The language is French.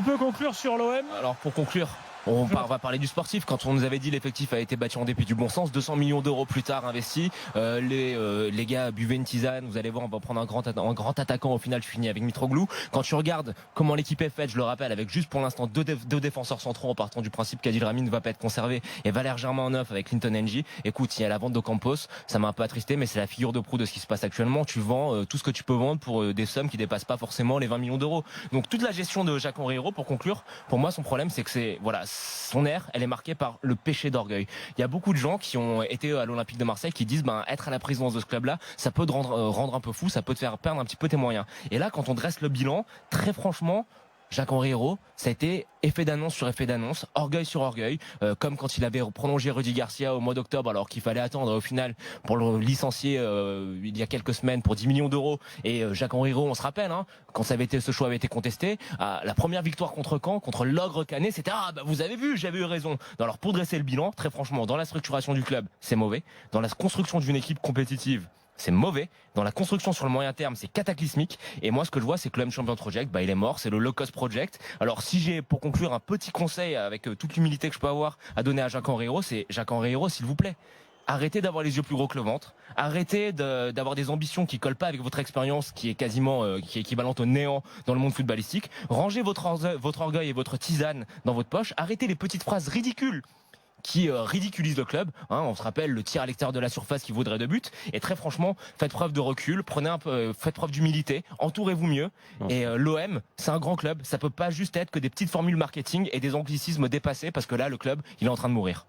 Tu peux conclure sur l'OM? Alors pour conclure, va parler du sportif. Quand on nous avait dit l'effectif a été bâti en dépit du bon sens, 200 millions d'euros plus tard investis, les gars buvaient une tisane, vous allez voir, on va prendre un grand attaquant, au final je finis avec Mitroglou. Quand tu regardes comment l'équipe est faite, je le rappelle, avec juste pour l'instant deux défenseurs centraux en partant du principe qu'Adil Rami ne va pas être conservé et Valère Germain en neuf avec Clinton Ng. Écoute, il y a la vente d'Ocampos, ça m'a un peu attristé, mais c'est la figure de proue de ce qui se passe actuellement. Tu vends tout ce que tu peux vendre pour des sommes qui dépassent pas forcément les 20 millions d'euros. Donc toute la gestion de Jacques-Henri Hérault, pour conclure, pour moi son problème c'est que son ère, elle est marquée par le péché d'orgueil. Il y a beaucoup de gens qui ont été à l'Olympique de Marseille qui disent être à la présidence de ce club-là, ça peut te rendre un peu fou, ça peut te faire perdre un petit peu tes moyens. Et là, quand on dresse le bilan, très franchement, Jacques-Henri Hérault, ça a été effet d'annonce sur effet d'annonce, orgueil sur orgueil, comme quand il avait prolongé Rudy Garcia au mois d'octobre alors qu'il fallait attendre au final pour le licencier il y a quelques semaines pour 10 millions d'euros. Et Jacques-Henri Hérault, on se rappelle, quand ce choix avait été contesté, la première victoire contre Caen, contre l'Ogre Canet, c'était vous avez vu, j'avais eu raison. Alors pour dresser le bilan, très franchement, dans la structuration du club, c'est mauvais. Dans la construction d'une équipe compétitive, c'est mauvais. Dans la construction sur le moyen terme, c'est cataclysmique. Et moi, ce que je vois, c'est que l'OM Champions Project, il est mort. C'est le low cost project. Alors, si j'ai, pour conclure, un petit conseil avec toute l'humilité que je peux avoir à donner à Jacques-Henri Hérault, c'est Jacques-Henri Hérault, s'il vous plaît. Arrêtez d'avoir les yeux plus gros que le ventre. Arrêtez d'avoir des ambitions qui collent pas avec votre expérience, qui est quasiment, qui est équivalente au néant dans le monde footballistique. Rangez votre orgueil et votre tisane dans votre poche. Arrêtez les petites phrases ridicules qui ridiculise le club. On se rappelle le tir à l'extérieur de la surface qui vaudrait 2 buts. Et très franchement, faites preuve de recul, faites preuve d'humilité, entourez-vous mieux. Et l'OM, c'est un grand club. Ça peut pas juste être que des petites formules marketing et des anglicismes dépassés parce que là, le club, il est en train de mourir.